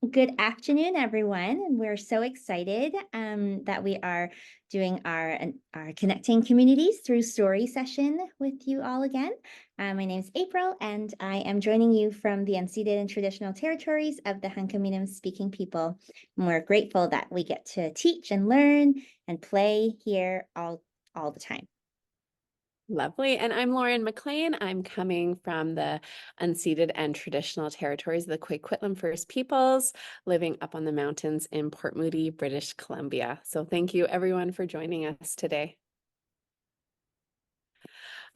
Good afternoon, everyone. And we're so excited that we are doing our Connecting Communities Through Story session with you all again. My name is April, and I am joining you from the unceded and traditional territories of the Hunkaminam speaking people. And we're grateful that we get to teach and learn and play here all the time. Lovely. And I'm Lauren McLean. I'm coming from the unceded and traditional territories of the Coquitlam First Peoples, living up on the mountains in Port Moody, British Columbia. So thank you everyone for joining us today.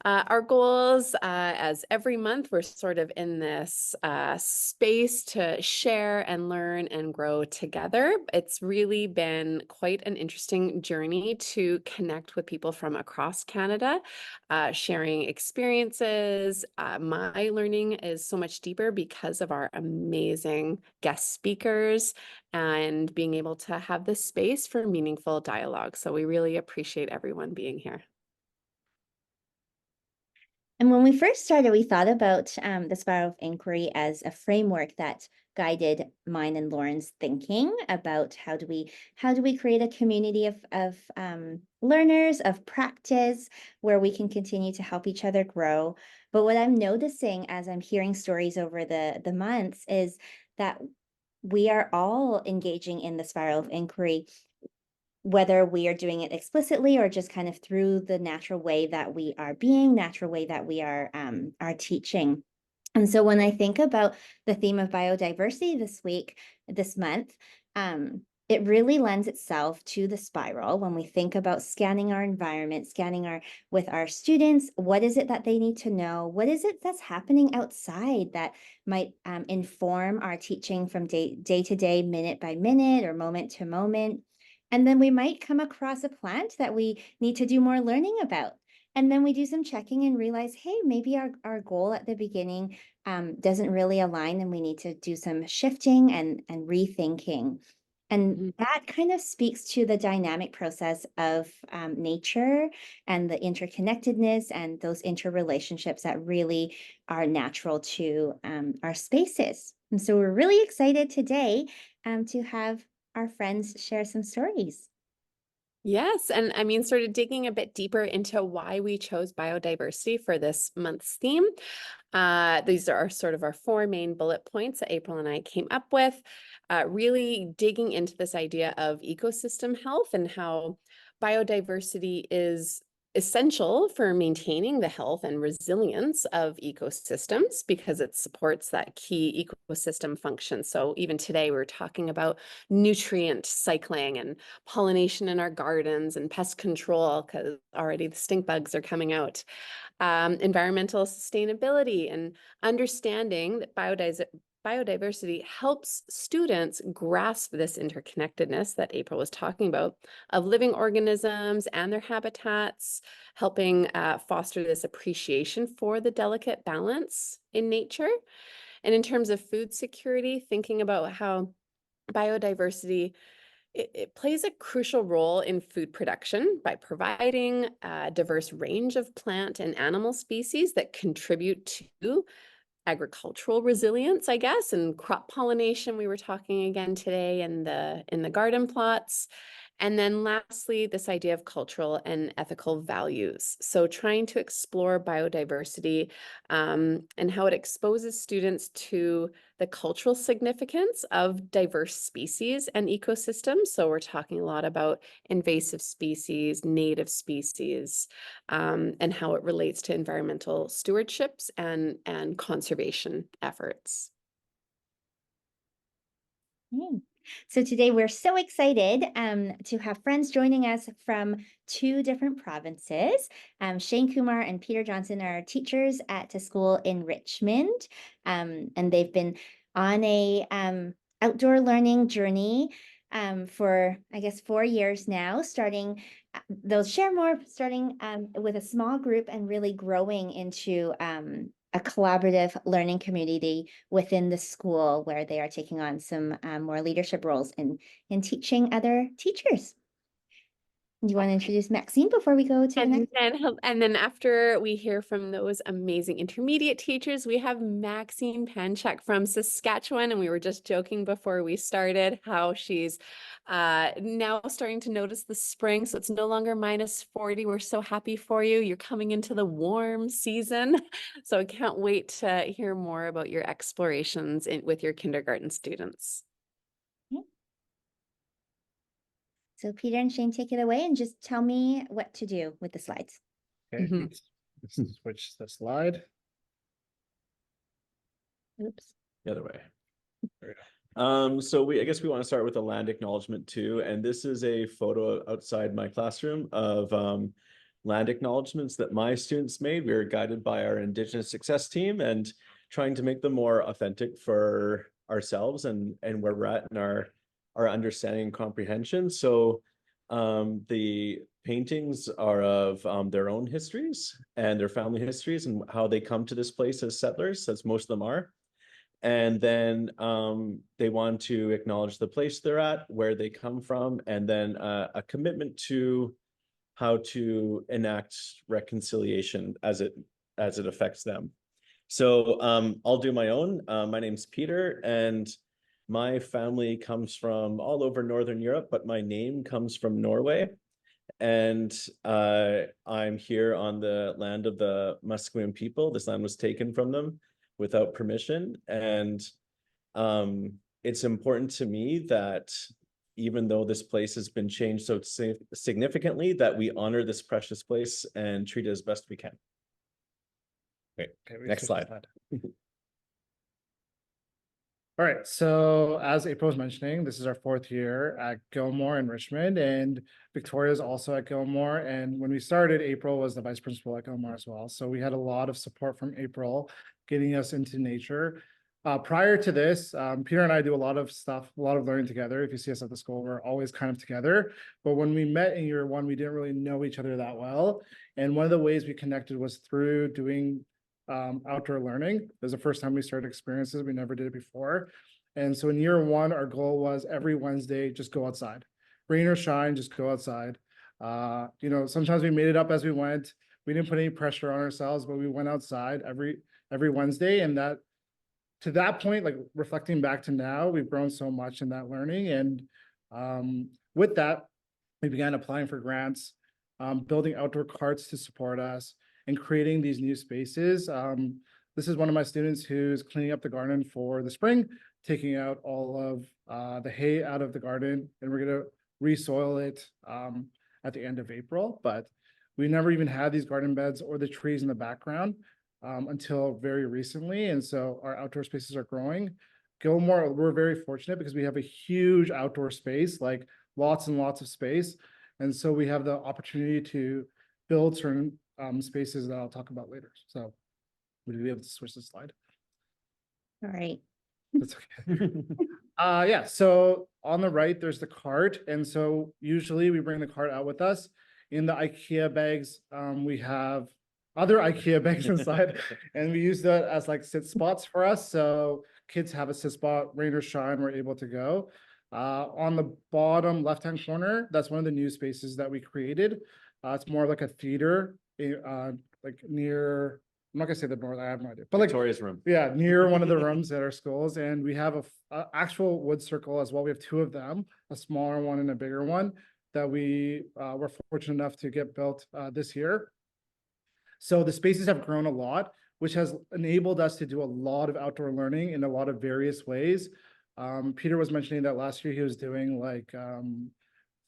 Our goals, as every month, we're sort of in this space to share and learn and grow together. It's really been quite an interesting journey to connect with people from across Canada, sharing experiences. My learning is so much deeper because of our amazing guest speakers and being able to have this space for meaningful dialogue. So we really appreciate everyone being here. And when we first started, we thought about the spiral of inquiry as a framework that guided mine and Lauren's thinking about how do we create a community of learners, of practice, where we can continue to help each other grow. But what I'm noticing as I'm hearing stories over the months is that we are all engaging in the spiral of inquiry, whether we are doing it explicitly or just kind of through the natural way that we are being, natural way that we are teaching. And so when I think about the theme of biodiversity this month, it really lends itself to the spiral when we think about scanning our environment, with our students. What is it that they need to know? What is it that's happening outside that might inform our teaching from day to day, minute by minute, or moment to moment? And then we might come across a plant that we need to do more learning about. And then we do some checking and realize, hey, maybe our goal at the beginning doesn't really align, and we need to do some shifting and rethinking. And Mhm. that kind of speaks to the dynamic process of nature and the interconnectedness and those interrelationships that really are natural to our spaces. And so we're really excited today to have our friends share some stories. Yes, and I mean, sort of digging a bit deeper into why we chose biodiversity for this month's theme. These are sort of our four main bullet points that April and I came up with, really digging into this idea of ecosystem health and how biodiversity is essential for maintaining the health and resilience of ecosystems because it supports that key ecosystem function. So even today, we're talking about nutrient cycling and pollination in our gardens and pest control because already the stink bugs are coming out. Environmental sustainability and understanding that biodiversity helps students grasp this interconnectedness that April was talking about of living organisms and their habitats, helping foster this appreciation for the delicate balance in nature. And in terms of food security, thinking about how biodiversity it plays a crucial role in food production by providing a diverse range of plant and animal species that contribute to agricultural resilience, I guess, and crop pollination. We were talking again today in the garden plots. And then lastly, this idea of cultural and ethical values. So trying to explore biodiversity and how it exposes students to the cultural significance of diverse species and ecosystems. So we're talking a lot about invasive species, native species, and how it relates to environmental stewardships and conservation efforts. Mm. So today we're so excited to have friends joining us from two different provinces. Shane Kumar and Peter Johnson are teachers at a school in Richmond, and they've been on a outdoor learning journey for, I guess, 4 years now. They'll share more, starting with a small group and really growing into a collaborative learning community within the school where they are taking on some more leadership roles in teaching other teachers. Do you want to introduce Maxine before we go to the next? And then after we hear from those amazing intermediate teachers, we have Maxine Panchak from Saskatchewan. And we were just joking before we started how she's now starting to notice the spring. So it's no longer -40. We're so happy for you. You're coming into the warm season. So I can't wait to hear more about your explorations with your kindergarten students. So Peter and Shane, take it away and just tell me what to do with the slides. Okay, let's switch the slide. Oops. The other way. So I guess we want to start with a land acknowledgement too. And this is a photo outside my classroom of land acknowledgements that my students made. We were guided by our Indigenous Success team and trying to make them more authentic for ourselves and where we're at in our understanding and comprehension. So the paintings are of their own histories and their family histories and how they come to this place as settlers, as most of them are. And then they want to acknowledge the place they're at, where they come from, and then a commitment to how to enact reconciliation as it affects them. So I'll do my own. My name's Peter, and my family comes from all over Northern Europe, but my name comes from Norway. And I'm here on the land of the Musqueam people. This land was taken from them without permission. And it's important to me that even though this place has been changed so significantly, that we honor this precious place and treat it as best we can. Okay, next slide. All right, so as April was mentioning, this is our 4th year at Gilmore in Richmond, and Victoria is also at Gilmore. And when we started, April was the vice principal at Gilmore as well. So we had a lot of support from April getting us into nature. Prior to this, Peter and I do a lot of stuff, a lot of learning together. If you see us at the school, we're always kind of together. But when we met in year 1, we didn't really know each other that well. And one of the ways we connected was through doing outdoor learning. It was the first time we started experiences. We never did it before. And so in year 1, our goal was every Wednesday, just go outside. Rain or shine, just go outside. You know, sometimes we made it up as we went. We didn't put any pressure on ourselves, but we went outside every Wednesday. And that, to that point, like reflecting back to now, we've grown so much in that learning. And with that, we began applying for grants, building outdoor carts to support us, and creating these new spaces. This is one of my students who's cleaning up the garden for the spring, taking out all of the hay out of the garden, and we're gonna re-soil it at the end of April. But we never even had these garden beds or the trees in the background until very recently. And so our outdoor spaces are growing. Gilmore, we're very fortunate because we have a huge outdoor space, like lots and lots of space. And so we have the opportunity to build certain spaces that I'll talk about later. So would you be able to switch the slide? All right. That's okay. Yeah, so on the right, there's the cart. And so usually we bring the cart out with us. In the IKEA bags, we have other IKEA bags inside, and we use that as like sit spots for us. So kids have a sit spot, rain or shine, we're able to go. On the bottom left-hand corner, that's one of the new spaces that we created. It's more like a theater, like near, I'm not gonna say the north, I have no idea, but like Victoria's room. Yeah, near one of the rooms at our schools. And we have a actual wood circle as well. We have 2 of them, a smaller one and a bigger one, that we were fortunate enough to get built this year. So the spaces have grown a lot, which has enabled us to do a lot of outdoor learning in a lot of various ways. Peter was mentioning that last year he was doing like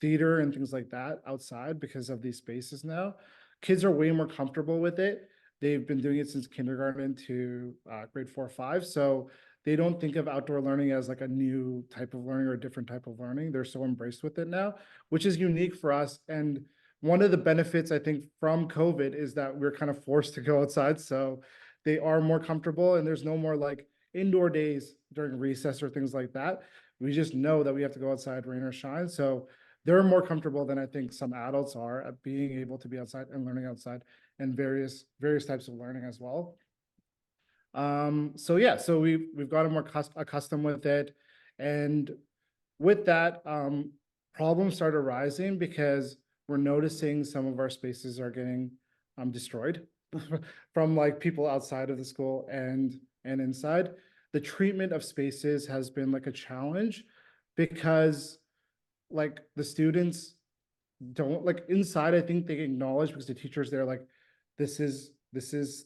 theater and things like that outside because of these spaces now. Kids are way more comfortable with it. They've been doing it since kindergarten to grade 4 or 5. So they don't think of outdoor learning as like a new type of learning or a different type of learning. They're so embraced with it now, which is unique for us. And one of the benefits, I think, from COVID is that we're kind of forced to go outside. So they are more comfortable, and there's no more like indoor days during recess or things like that. We just know that we have to go outside, rain or shine. So they're more comfortable than I think some adults are at being able to be outside and learning outside, and various types of learning as well. So yeah, so we've gotten more accustomed with it. And with that, problems started arising because we're noticing some of our spaces are getting destroyed from like people outside of the school and inside. The treatment of spaces has been like a challenge because like the students don't like inside. I think they acknowledge because the teachers they're like, this is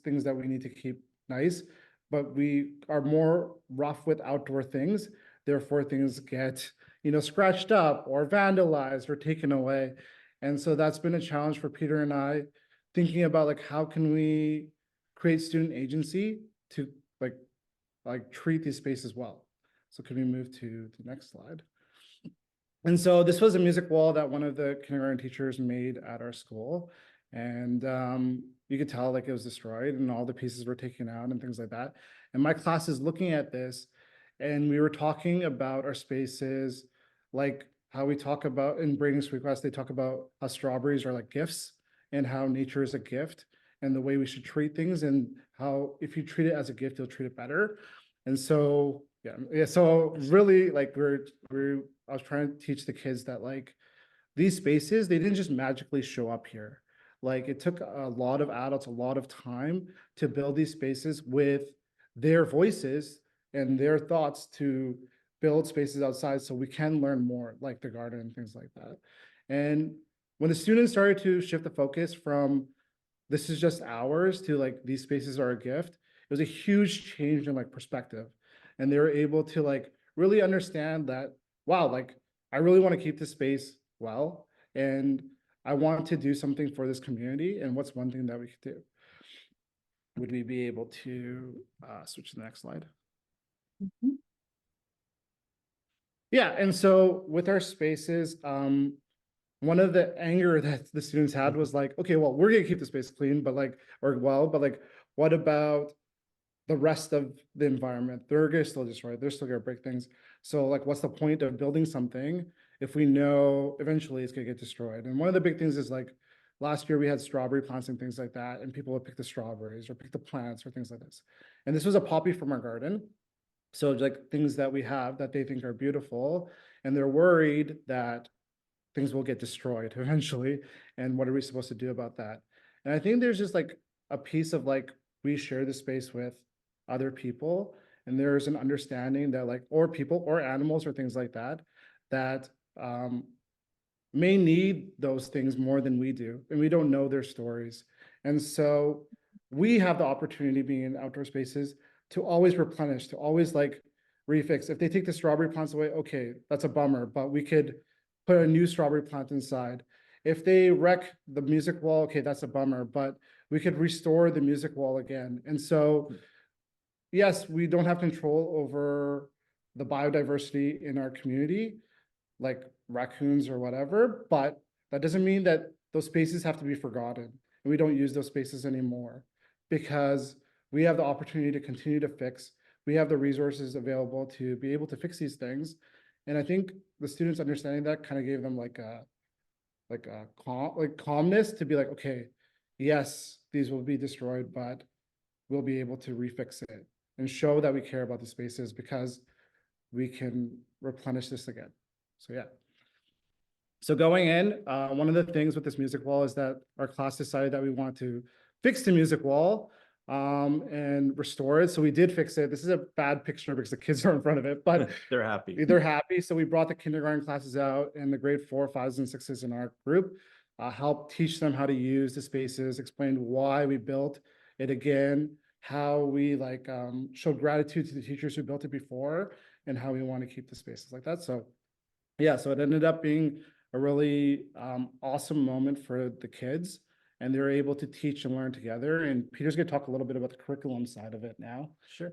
things that we need to keep nice, but we are more rough with outdoor things. Therefore, things get scratched up or vandalized or taken away, and so that's been a challenge for Peter and I, thinking about like how can we create student agency to like treat these spaces well. So can we move to the next slide? And so this was a music wall that one of the kindergarten teachers made at our school. And you could tell like it was destroyed and all the pieces were taken out and things like that. And my class is looking at this and we were talking about our spaces, like how we talk about in Braden's Sweet Class, they talk about how strawberries are like gifts and how nature is a gift and the way we should treat things and how if you treat it as a gift, you'll treat it better. And so, yeah. So really like I was trying to teach the kids that like these spaces, they didn't just magically show up here. Like it took a lot of adults, a lot of time to build these spaces with their voices and their thoughts to build spaces outside so we can learn more like the garden and things like that. And when the students started to shift the focus from this is just ours to like these spaces are a gift, it was a huge change in like perspective. And they were able to like really understand that, wow, like I really want to keep this space well, and I want to do something for this community. And what's one thing that we could do? Would we be able to switch to the next slide? Mhm. Yeah, and so with our spaces, one of the anger that the students had was like, okay, well, we're gonna keep the space clean, but like, but like, what about the rest of the environment? They're gonna still destroy it. They're still gonna break things. So like, what's the point of building something if we know eventually it's gonna get destroyed? And one of the big things is like, last year we had strawberry plants and things like that, and people would pick the strawberries or pick the plants or things like this. And this was a poppy from our garden. So like things that we have that they think are beautiful, and they're worried that things will get destroyed eventually. And what are we supposed to do about that? And I think there's just like a piece of like, we share the space with other people, and there's an understanding that like, or people or animals or things like that, that may need those things more than we do, and we don't know their stories. And so we have the opportunity being in outdoor spaces to always replenish, to always like refix. If they take the strawberry plants away, okay, that's a bummer, but we could put a new strawberry plant inside. If they wreck the music wall, okay, that's a bummer, but we could restore the music wall again. And so, yes, we don't have control over the biodiversity in our community, like raccoons or whatever, but that doesn't mean that those spaces have to be forgotten and we don't use those spaces anymore, because we have the opportunity to continue to fix. We have the resources available to be able to fix these things. And I think the students understanding that kind of gave them like a calmness to be like, okay, yes, these will be destroyed, but we'll be able to refix it and show that we care about the spaces because we can replenish this again. So yeah. So going in, one of the things with this music wall is that our class decided that we want to fix the music wall and restore it. So we did fix it. This is a bad picture because the kids are in front of it, but They're happy. they're happy. So we brought the kindergarten classes out and the grade 4, 5s, and 6s in our group, helped teach them how to use the spaces, explained why we built it again, how we like showed gratitude to the teachers who built it before, and how we want to keep the spaces like that. So yeah, so it ended up being a really awesome moment for the kids, and they were able to teach and learn together. And Peter's going to talk a little bit about the curriculum side of it now. Sure.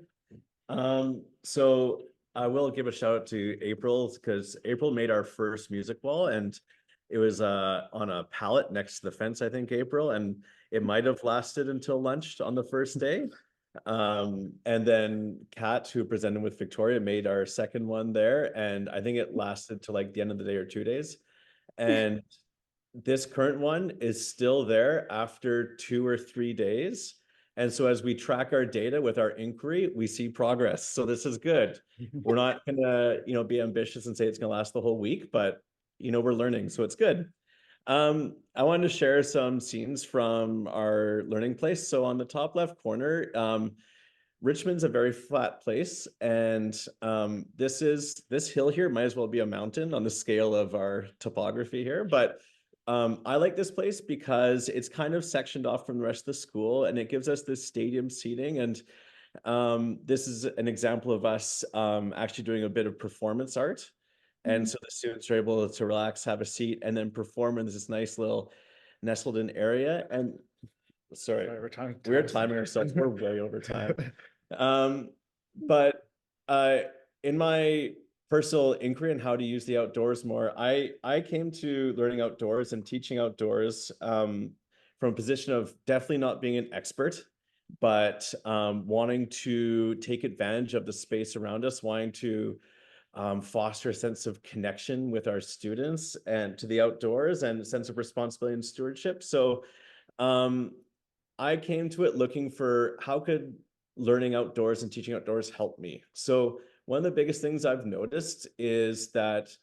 So I will give a shout out to April, because April made our first music wall, and it was on a pallet next to the fence, I think, April, and it might have lasted until lunch on the first day. And then Kat, who presented with Victoria, made our second one there, and I think it lasted to like the end of the day or 2 days. And this current one is still there after 2 or 3 days. And so as we track our data with our inquiry, we see progress. So this is good. We're not gonna, be ambitious and say it's gonna last the whole week, but we're learning, so it's good. I wanted to share some scenes from our learning place. So on the top left corner, Richmond's a very flat place, and this hill here might as well be a mountain on the scale of our topography here. But I like this place because it's kind of sectioned off from the rest of the school, and it gives us this stadium seating. And this is an example of us actually doing a bit of performance art. And so the students are able to relax, have a seat, and then perform in this nice little nestled in area. And sorry, we're timing ourselves. We're way over time. But in my personal inquiry on how to use the outdoors more, I came to learning outdoors and teaching outdoors from a position of definitely not being an expert, but wanting to take advantage of the space around us, wanting to foster a sense of connection with our students and to the outdoors and a sense of responsibility and stewardship. So I came to it looking for how could learning outdoors and teaching outdoors help me. So one of the biggest things I've noticed is that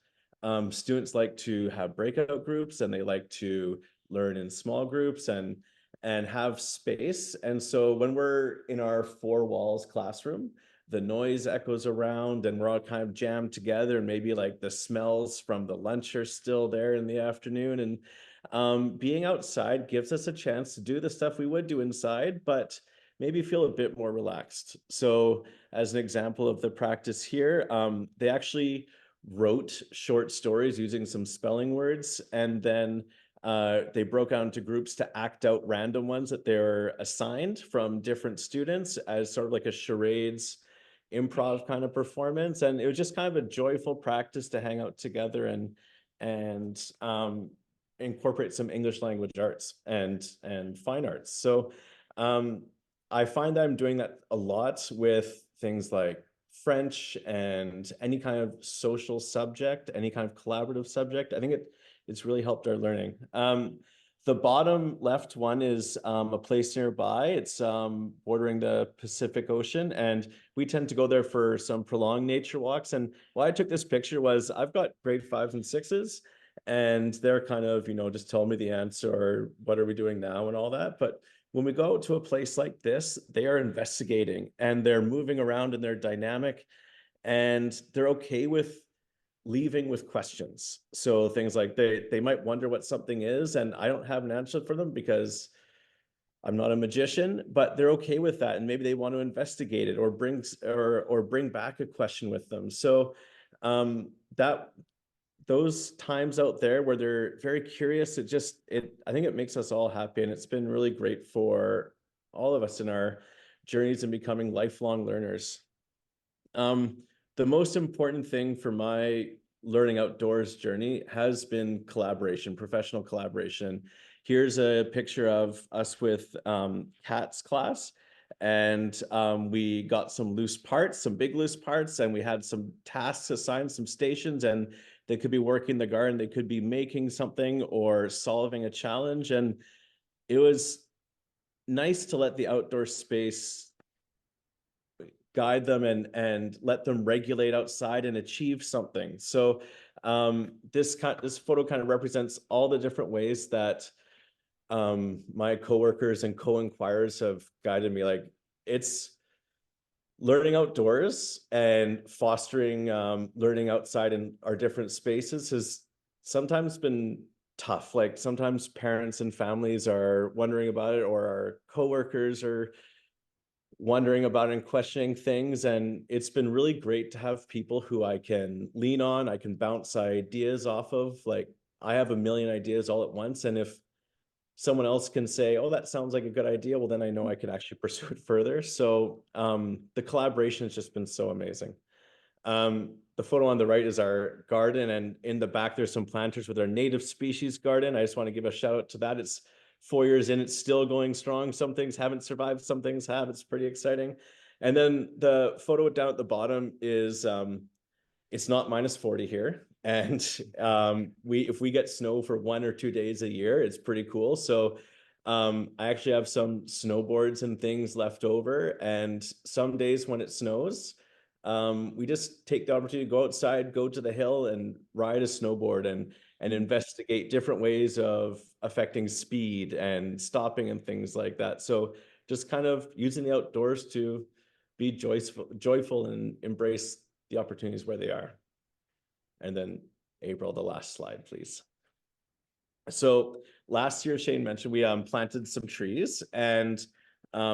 students like to have breakout groups, and they like to learn in small groups and have space. And so when we're in our four walls classroom, the noise echoes around and we're all kind of jammed together, and maybe like the smells from the lunch are still there in the afternoon. And being outside gives us a chance to do the stuff we would do inside, but maybe feel a bit more relaxed. So as an example of the practice here, they actually wrote short stories using some spelling words, and then they broke out into groups to act out random ones that they were assigned from different students as sort of like a charades improv kind of performance. And it was just kind of a joyful practice to hang out together and incorporate some English language arts and fine arts. So I find that I'm doing that a lot with things like French and any kind of social subject, any kind of collaborative subject. I think it's really helped our learning. The bottom left one is a place nearby. It's bordering the Pacific Ocean, and we tend to go there for some prolonged nature walks. And why I took this picture was I've got grade 5s and 6s, and they're kind of, just tell me the answer, or what are we doing now and all that. But when we go to a place like this, they are investigating and they're moving around and they're dynamic, and they're okay with leaving with questions. So things like they might wonder what something is, and I don't have an answer for them because I'm not a magician, but they're okay with that, and maybe they want to investigate it or bring back a question with them. So that those times out there where they're very curious, I think it makes us all happy, and it's been really great for all of us in our journeys and becoming lifelong learners. The most important thing for my learning outdoors journey has been collaboration, professional collaboration. Here's a picture of us with Kat's class, and we got some loose parts, some big loose parts, and we had some tasks assigned, some stations, and they could be working the garden, they could be making something or solving a challenge. And it was nice to let the outdoor space guide them and let them regulate outside and achieve something. So this photo kind of represents all the different ways that my coworkers and co-inquirers have guided me. Like, it's learning outdoors and fostering learning outside in our different spaces has sometimes been tough. Like, sometimes parents and families are wondering about it, or our coworkers are wondering about and questioning things. And it's been really great to have people who I can lean on, I can bounce ideas off of. Like, I have a million ideas all at once, and if someone else can say, oh, that sounds like a good idea, well, then I know I can actually pursue it further. So the collaboration has just been so amazing. The photo on the right is our garden, and in the back there's some planters with our native species garden. I just want to give a shout out to that. It's 4 years in, it's still going strong. Some things haven't survived, some things have. It's pretty exciting. And then the photo down at the bottom is it's not -40 here, and if we get snow for 1 or 2 days a year, it's pretty cool. So I actually have some snowboards and things left over, and some days when it snows, we just take the opportunity to go outside, go to the hill and ride a snowboard and investigate different ways of affecting speed and stopping and things like that. So just kind of using the outdoors to be joyful and embrace the opportunities where they are. And then April, the last slide, please. So last year, Shane mentioned we planted some trees, and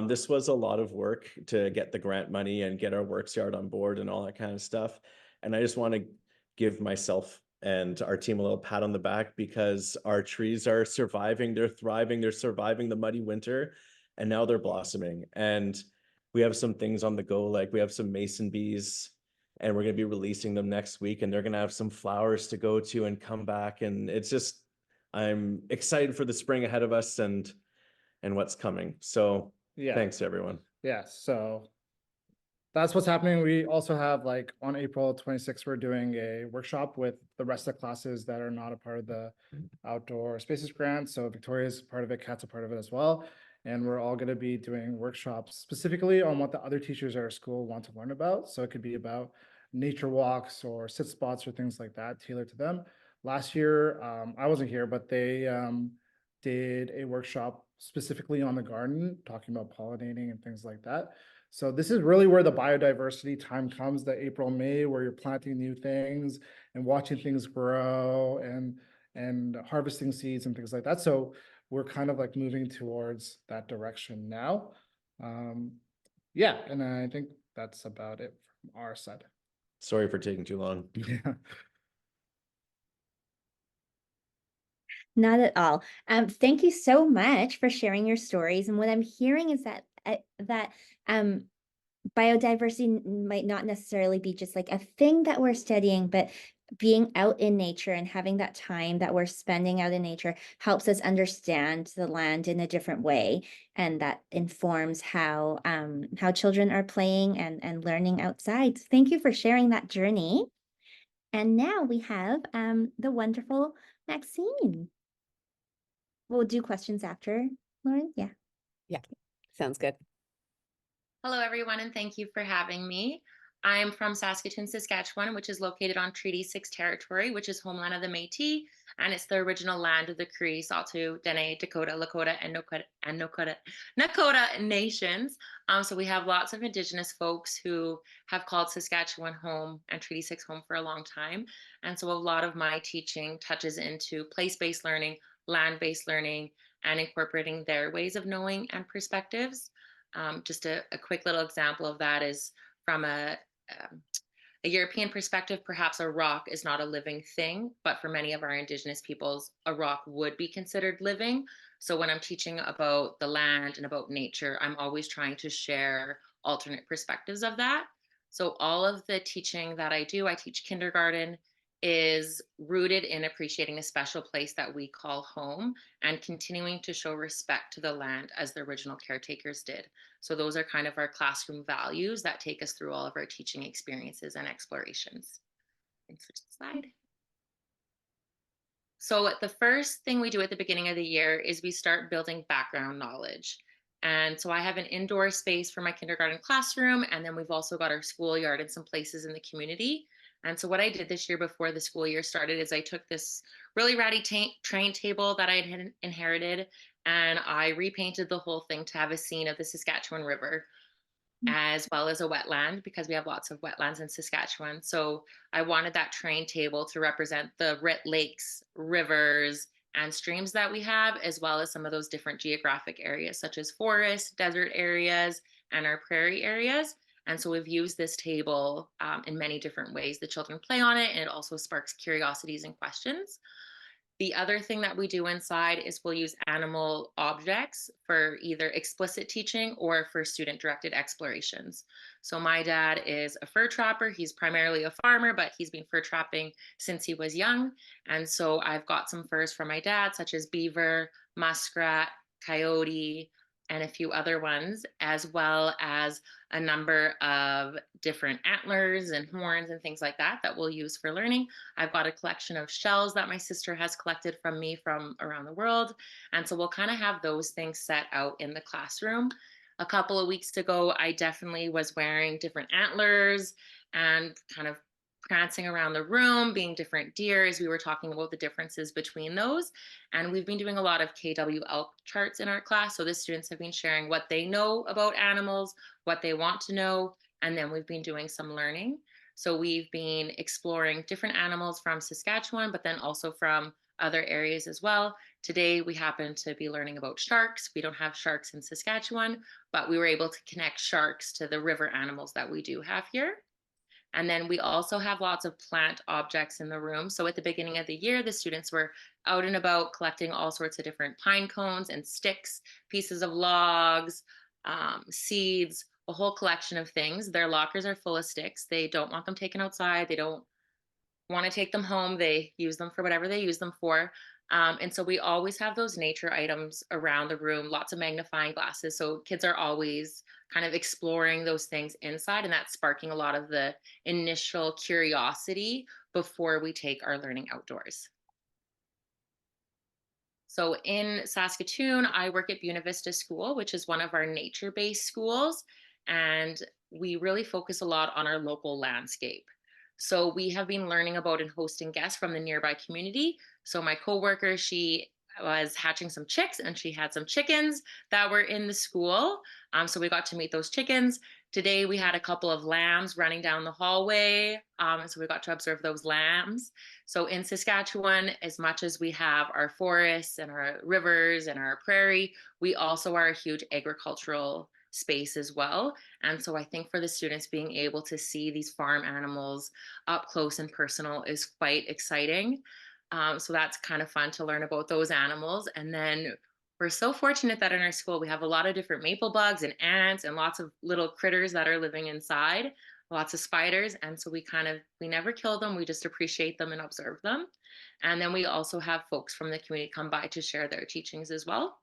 this was a lot of work to get the grant money and get our works yard on board and all that kind of stuff. And I just want to give myself and our team a little pat on the back because our trees are surviving, they're thriving, they're surviving the muddy winter, and now they're blossoming. And we have some things on the go, like we have some mason bees, and we're going to be releasing them next week, and they're going to have some flowers to go to and come back. And it's just, I'm excited for the spring ahead of us and what's coming. So Yeah. thanks everyone. Yeah, so that's what's happening. We also have, like, on April 26th, we're doing a workshop with the rest of the classes that are not a part of the outdoor spaces grant. So Victoria's part of it, Kat's a part of it as well. And we're all going to be doing workshops specifically on what the other teachers at our school want to learn about. So it could be about nature walks or sit spots or things like that, tailored to them. Last year, I wasn't here, but they did a workshop specifically on the garden, talking about pollinating and things like that. So this is really where the biodiversity time comes, the April, May, where you're planting new things and watching things grow and harvesting seeds and things like that. So we're kind of like moving towards that direction now. Yeah, and I think that's about it from our side. Sorry for taking too long. Yeah. Not at all. Thank you so much for sharing your stories. And what I'm hearing is that biodiversity might not necessarily be just like a thing that we're studying, but being out in nature and having that time that we're spending out in nature helps us understand the land in a different way, and that informs how children are playing and learning outside. Thank you for sharing that journey. And now we have the wonderful Maxine. We'll do questions after, Lauren. Yeah. Sounds good. Hello, everyone, and thank you for having me. I'm from Saskatoon, Saskatchewan, which is located on Treaty 6 territory, which is homeland of the Métis, and it's the original land of the Cree, Saulteaux, Dene, Dakota, Lakota, and Nakota nations. So we have lots of Indigenous folks who have called Saskatchewan home and Treaty 6 home for a long time. And so a lot of my teaching touches into place-based learning, land-based learning, and incorporating their ways of knowing and perspectives. Just a quick little example of that is from a European perspective. Perhaps a rock is not a living thing, but for many of our Indigenous peoples, a rock would be considered living. So when I'm teaching about the land and about nature, I'm always trying to share alternate perspectives of that. So all of the teaching that I do, I teach kindergarten, is rooted in appreciating a special place that we call home and continuing to show respect to the land as the original caretakers did. So those are kind of our classroom values that take us through all of our teaching experiences and explorations. Thanks for the slide. So the first thing we do at the beginning of the year is we start building background knowledge. And so I have an indoor space for my kindergarten classroom, and then we've also got our schoolyard and some places in the community. And so what I did this year before the school year started is I took this really ratty train table that I had inherited, and I repainted the whole thing to have a scene of the Saskatchewan River, as well as a wetland, because we have lots of wetlands in Saskatchewan. So I wanted that train table to represent the lakes, rivers, and streams that we have, as well as some of those different geographic areas, such as forests, desert areas, and our prairie areas. And so we've used this table in many different ways. The children play on it, and it also sparks curiosities and questions. The other thing that we do inside is we'll use animal objects for either explicit teaching or for student-directed explorations. So my dad is a fur trapper. He's primarily a farmer, but he's been fur trapping since he was young. And so I've got some furs from my dad, such as beaver, muskrat, coyote, and a few other ones, as well as a number of different antlers and horns and things like that that we'll use for learning. I've got a collection of shells that my sister has collected from me from around the world. And so we'll kind of have those things set out in the classroom. A couple of weeks ago, I definitely was wearing different antlers and kind of prancing around the room, being different deer as we were talking about the differences between those. And we've been doing a lot of KW elk charts in our class. So the students have been sharing what they know about animals, what they want to know, and then we've been doing some learning. So we've been exploring different animals from Saskatchewan, but then also from other areas as well. Today, we happen to be learning about sharks. We don't have sharks in Saskatchewan, but we were able to connect sharks to the river animals that we do have here. And then we also have lots of plant objects in the room. So at the beginning of the year, the students were out and about collecting all sorts of different pine cones and sticks, pieces of logs, seeds, a whole collection of things. Their lockers are full of sticks. They don't want them taken outside. They don't want to take them home. They use them for whatever they use them for. And so we always have those nature items around the room, lots of magnifying glasses. So kids are always kind of exploring those things inside, and that's sparking a lot of the initial curiosity before we take our learning outdoors. So in Saskatoon, I work at Biodiversity School, which is one of our nature-based schools, and we really focus a lot on our local landscape. So we have been learning about and hosting guests from the nearby community. So my coworker, she was hatching some chicks and she had some chickens that were in the school. So we got to meet those chickens. Today we had a couple of lambs running down the hallway. So we got to observe those lambs. So in Saskatchewan, as much as we have our forests and our rivers and our prairie, we also are a huge agricultural space as well. And so I think for the students, being able to see these farm animals up close and personal is quite exciting. So that's kind of fun to learn about those animals. And then we're so fortunate that in our school, we have a lot of different maple bugs and ants and lots of little critters that are living inside, lots of spiders. And so we never kill them. We just appreciate them and observe them. And then we also have folks from the community come by to share their teachings as well.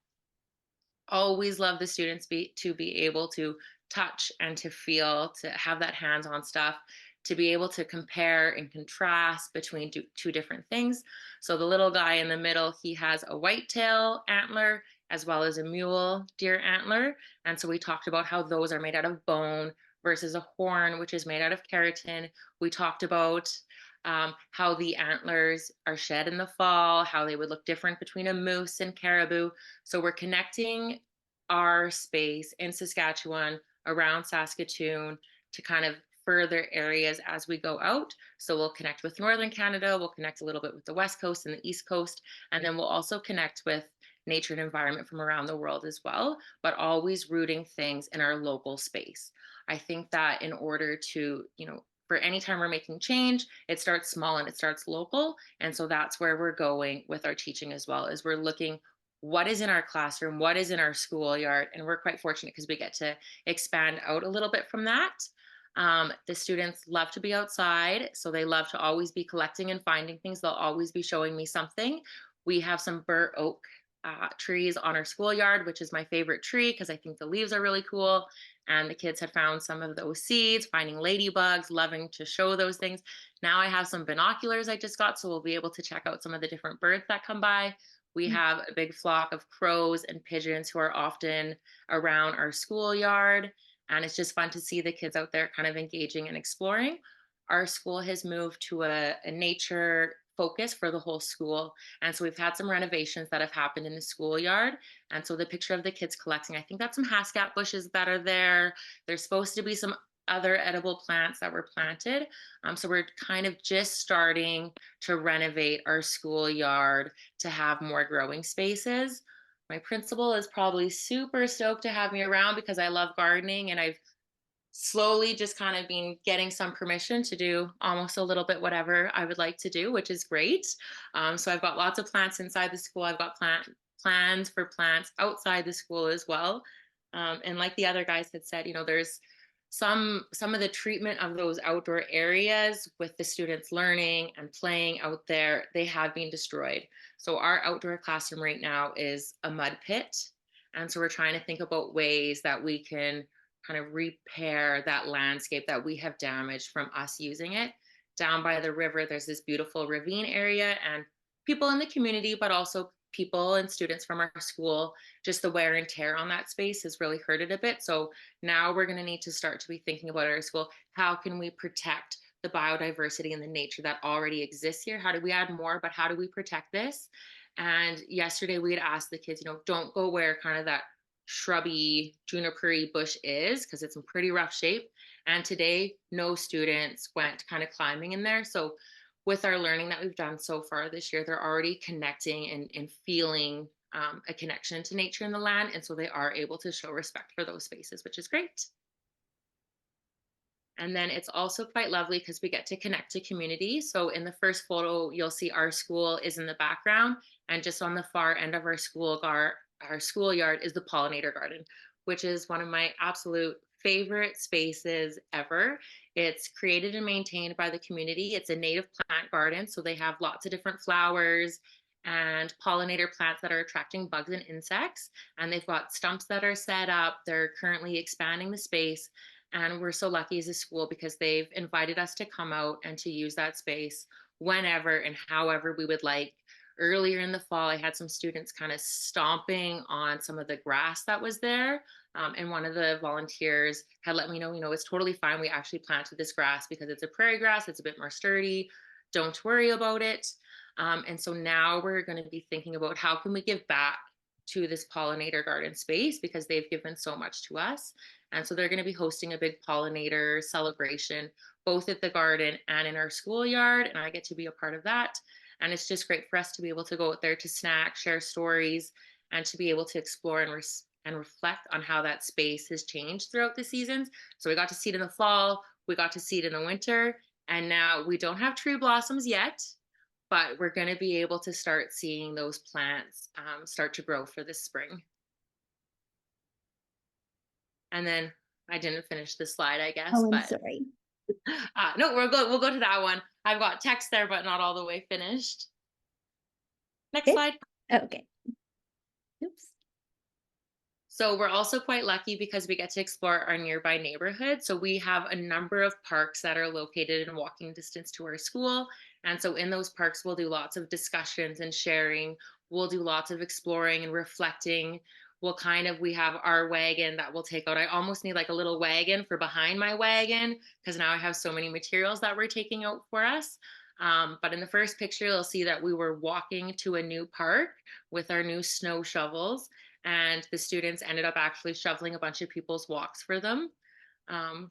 Always love the students to be able to touch and to feel, to have that hands-on stuff, to be able to compare and contrast between two different things. So the little guy in the middle, he has a whitetail antler as well as a mule deer antler. And so we talked about how those are made out of bone versus a horn, which is made out of keratin. We talked about how the antlers are shed in the fall, how they would look different between a moose and caribou. So we're connecting our space in Saskatchewan around Saskatoon to kind of further areas as we go out. So we'll connect with Northern Canada, we'll connect a little bit with the West Coast and the East Coast, and then we'll also connect with nature and environment from around the world as well, but always rooting things in our local space. I think that in order to, for any time we're making change, it starts small and it starts local. And so that's where we're going with our teaching as well, is we're looking what is in our classroom, what is in our schoolyard. And we're quite fortunate because we get to expand out a little bit from that. The students love to be outside, so they love to always be collecting and finding things. They'll always be showing me something. We have some bur oak trees on our schoolyard, which is my favorite tree because I think the leaves are really cool. And the kids had found some of those seeds, finding ladybugs, loving to show those things. Now I have some binoculars I just got, so we'll be able to check out some of the different birds that come by. We have a big flock of crows and pigeons who are often around our schoolyard. And it's just fun to see the kids out there kind of engaging and exploring. Our school has moved to a nature focus for the whole school. And so we've had some renovations that have happened in the schoolyard. And so the picture of the kids collecting, I think that's some hascap bushes that are there. There's supposed to be some other edible plants that were planted. So we're kind of just starting to renovate our schoolyard to have more growing spaces. My principal is probably super stoked to have me around because I love gardening, and I've slowly just kind of been getting some permission to do almost a little bit whatever I would like to do, which is great. So I've got lots of plants inside the school. I've got plans for plants outside the school as well. And like the other guys had said, there's some of the treatment of those outdoor areas with the students learning and playing out there, they have been destroyed. So our outdoor classroom right now is a mud pit. And so we're trying to think about ways that we can kind of repair that landscape that we have damaged from us using it. Down by the river, there's this beautiful ravine area, and people in the community, but also people and students from our school, just the wear and tear on that space has really hurt it a bit. So now we're going to need to start to be thinking about our school. How can we protect the biodiversity and the nature that already exists here? How do we add more, but how do we protect this? And yesterday we had asked the kids, don't go where kind of that shrubby juniper-y bush is, because it's in pretty rough shape. And today no students went kind of climbing in there. So with our learning that we've done so far this year, they're already connecting and feeling a connection to nature and the land. And so they are able to show respect for those spaces, which is great. And then it's also quite lovely because we get to connect to community. So in the first photo, you'll see our school is in the background, and just on the far end of our schoolyard is the pollinator garden, which is one of my absolute favorite spaces ever. It's created and maintained by the community. It's a native plant garden, so they have lots of different flowers and pollinator plants that are attracting bugs and insects. And they've got stumps that are set up. They're currently expanding the space. And we're so lucky as a school because they've invited us to come out and to use that space whenever and however we would like. Earlier in the fall, I had some students kind of stomping on some of the grass that was there. And one of the volunteers had let me know, it's totally fine. We actually planted this grass because it's a prairie grass. It's a bit more sturdy. Don't worry about it. And so now we're going to be thinking about how can we give back to this pollinator garden space, because they've given so much to us. And so they're going to be hosting a big pollinator celebration, both at the garden and in our schoolyard. And I get to be a part of that. And it's just great for us to be able to go out there to snack, share stories, and to be able to explore and reflect on how that space has changed throughout the seasons. So we got to see it in the fall, we got to see it in the winter, and now we don't have tree blossoms yet, but we're going to be able to start seeing those plants start to grow for this spring. And then I didn't finish the slide, I guess. Oh, I'm but sorry. no, we'll go to that one. I've got text there, but not all the way finished. Next Okay. slide. Okay. Oops. So we're also quite lucky because we get to explore our nearby neighborhood. So we have a number of parks that are located in walking distance to our school. And so in those parks, we'll do lots of discussions and sharing. We'll do lots of exploring and reflecting. We have our wagon that we'll take out. I almost need like a little wagon for behind my wagon, because now I have so many materials that we're taking out for us. But in the first picture, you'll see that we were walking to a new park with our new snow shovels. And the students ended up actually shoveling a bunch of people's walks for them,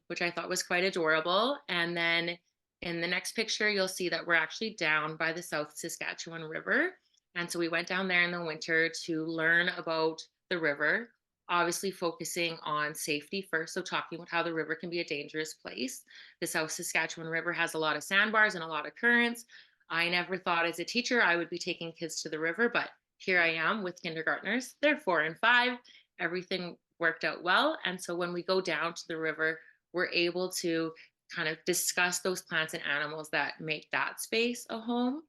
which I thought was quite adorable. And then in the next picture, you'll see that we're actually down by the South Saskatchewan River. And so we went down there in the winter to learn about the river, obviously focusing on safety first. So talking about how the river can be a dangerous place. The South Saskatchewan River has a lot of sandbars and a lot of currents. I never thought as a teacher I would be taking kids to the river, but here I am with kindergartners. They're 4 and 5. Everything worked out well. And so when we go down to the river, we're able to kind of discuss those plants and animals that make that space a home.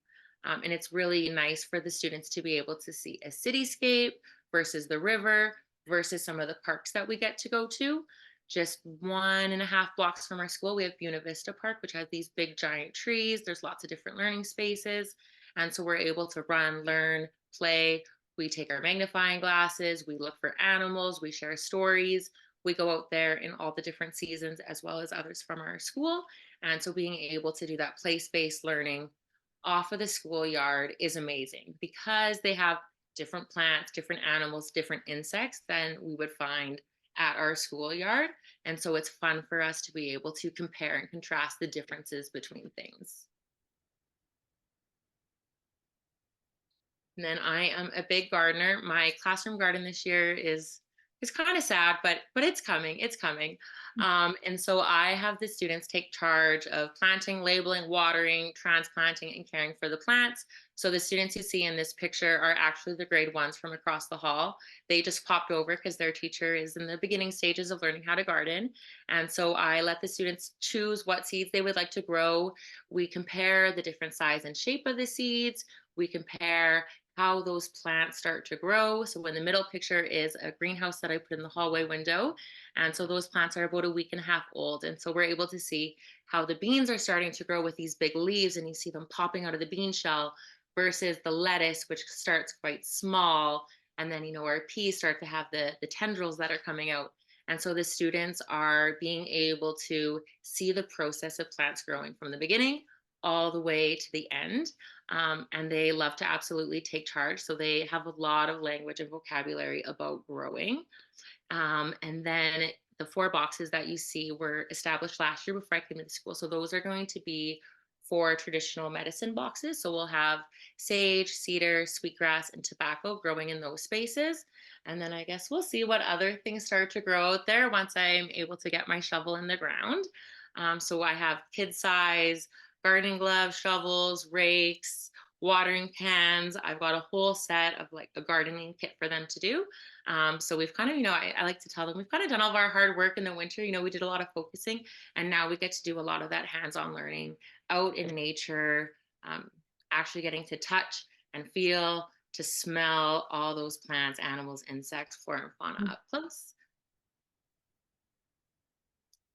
And it's really nice for the students to be able to see a cityscape versus the river versus some of the parks that we get to go to. Just 1.5 blocks from our school, we have Buena Vista Park, which has these big giant trees. There's lots of different learning spaces. And so we're able to run, learn, play. We take our magnifying glasses, we look for animals, we share stories. We go out there in all the different seasons as well as others from our school. And so being able to do that place-based learning off of the schoolyard is amazing, because they have different plants, different animals, different insects than we would find at our schoolyard. And so it's fun for us to be able to compare and contrast the differences between things. And then I am a big gardener. My classroom garden this year is kind of sad, but it's coming. It's coming. And so I have the students take charge of planting, labeling, watering, transplanting, and caring for the plants. So the students you see in this picture are actually the grade 1s from across the hall. They just popped over because their teacher is in the beginning stages of learning how to garden. And so I let the students choose what seeds they would like to grow. We compare the different size and shape of the seeds. We compare how those plants start to grow. So in the middle picture is a greenhouse that I put in the hallway window. And so those plants are about 1.5 weeks old. And so we're able to see how the beans are starting to grow with these big leaves, and you see them popping out of the bean shell. versus the lettuce, which starts quite small. And then, our peas start to have the tendrils that are coming out. And so the students are being able to see the process of plants growing from the beginning all the way to the end. And they love to absolutely take charge. So they have a lot of language and vocabulary about growing. And then the 4 boxes that you see were established last year before I came to the school. So those are going to be 4 traditional medicine boxes. So we'll have sage, cedar, sweetgrass, and tobacco growing in those spaces. And then I guess we'll see what other things start to grow out there once I'm able to get my shovel in the ground. So I have kid size gardening gloves, shovels, rakes, watering cans. I've got a whole set of like a gardening kit for them to do. So we've kind of, I like to tell them we've kind of done all of our hard work in the winter. We did a lot of focusing, and now we get to do a lot of that hands-on learning out in nature, actually getting to touch and feel, to smell all those plants, animals, insects, flora and fauna up close.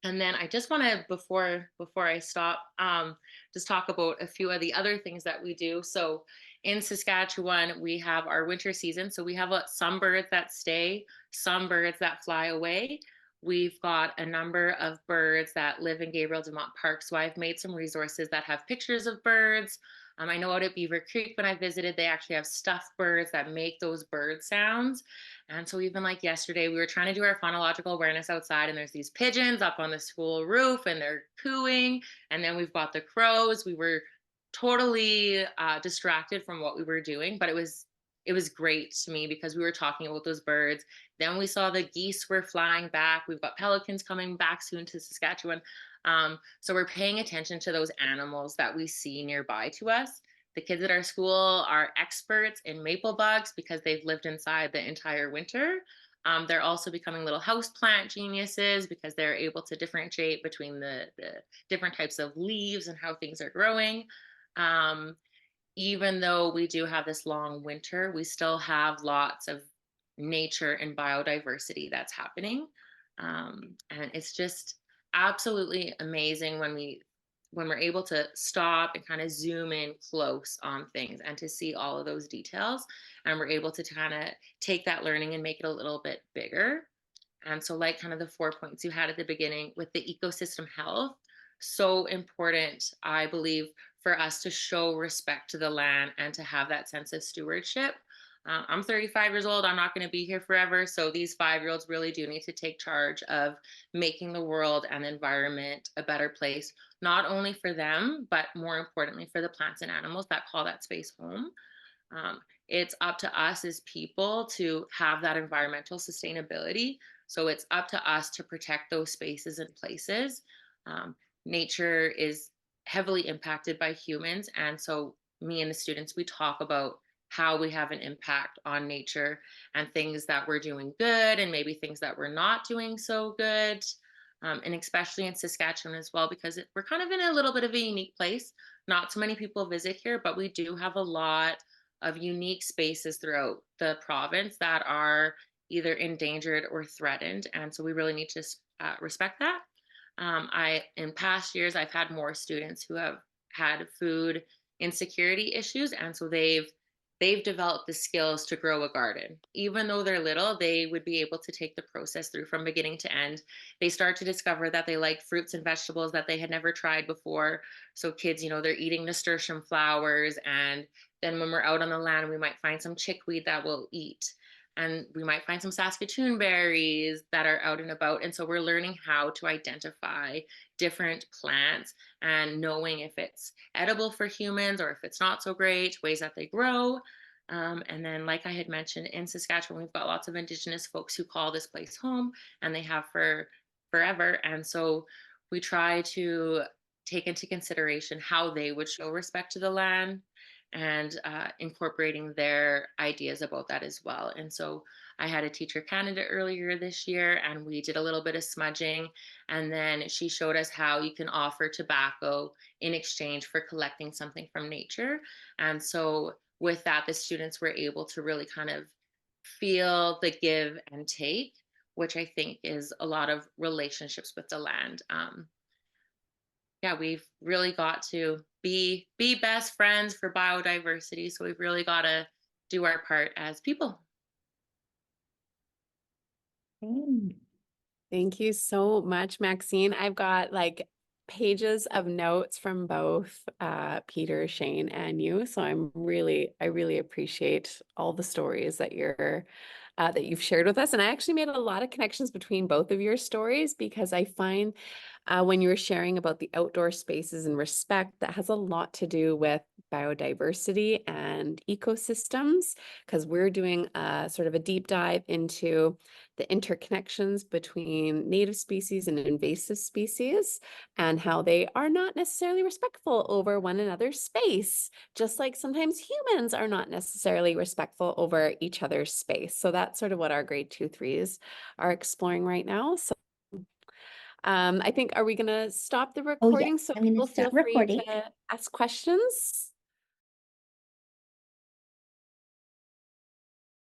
And then I just want to, before I stop, just talk about a few of the other things that we do. So in Saskatchewan, we have our winter season. So we have some birds that stay, some birds that fly away. We've got a number of birds that live in Gabriel Dumont Park. So I've made some resources that have pictures of birds. I know out at Beaver Creek when I visited, they actually have stuffed birds that make those bird sounds. And so even like yesterday, we were trying to do our phonological awareness outside, and there's these pigeons up on the school roof and they're cooing. And then we've got the crows. We were totally distracted from what we were doing, but it was great to me because we were talking about those birds. Then we saw the geese were flying back. We've got pelicans coming back soon to Saskatchewan. So we're paying attention to those animals that we see nearby to us. The kids at our school are experts in maple bugs because they've lived inside the entire winter. They're also becoming little houseplant geniuses because they're able to differentiate between the different types of leaves and how things are growing. Even though we do have this long winter, we still have lots of nature and biodiversity that's happening. And it's just absolutely amazing when we're able to stop and kind of zoom in close on things and to see all of those details. And we're able to kind of take that learning and make it a little bit bigger. And so like kind of the 4 points you had at the beginning with the ecosystem health, so important, I believe, for us to show respect to the land and to have that sense of stewardship. I'm 35 years old. I'm not going to be here forever. So these 5-year-olds really do need to take charge of making the world and environment a better place, not only for them, but more importantly for the plants and animals that call that space home. It's up to us as people to have that environmental sustainability. So it's up to us to protect those spaces and places. Nature is heavily impacted by humans. And so me and the students, we talk about how we have an impact on nature and things that we're doing good and maybe things that we're not doing so good. And especially in Saskatchewan as well, because we're kind of in a little bit of a unique place. Not so many people visit here, but we do have a lot of unique spaces throughout the province that are either endangered or threatened. And so we really need to respect that. In past years, I've had more students who have had food insecurity issues. And so they've developed the skills to grow a garden. Even though they're little, they would be able to take the process through from beginning to end. They start to discover that they like fruits and vegetables that they had never tried before. So kids, they're eating nasturtium flowers. And then when we're out on the land, we might find some chickweed that we'll eat. And we might find some Saskatoon berries that are out and about. And so we're learning how to identify different plants and knowing if it's edible for humans or if it's not so great, ways that they grow. And then, like I had mentioned, in Saskatchewan, we've got lots of Indigenous folks who call this place home, and they have for forever. And so we try to take into consideration how they would show respect to the land and incorporating their ideas about that as well. And so I had a teacher candidate earlier this year, and we did a little bit of smudging. And then she showed us how you can offer tobacco in exchange for collecting something from nature. And so with that, the students were able to really kind of feel the give and take, which I think is a lot of relationships with the land. Yeah, we've really got to be best friends for biodiversity. So we've really got to do our part as people. Mm. Thank you so much, Maxine. I've got like pages of notes from both Peter, Shane, and you. So I really appreciate all the stories that you've shared with us. And I actually made a lot of connections between both of your stories, because I find when you were sharing about the outdoor spaces and respect, that has a lot to do with biodiversity and ecosystems, because we're doing a sort of a deep dive into the interconnections between native species and invasive species, and how they are not necessarily respectful over one another's space, just like sometimes humans are not necessarily respectful over each other's space. So that's sort of what our grade 2-3s are exploring right now. So I think, are we going to stop the Oh, yes, recording so I'm gonna people feel stop free recording. to ask questions?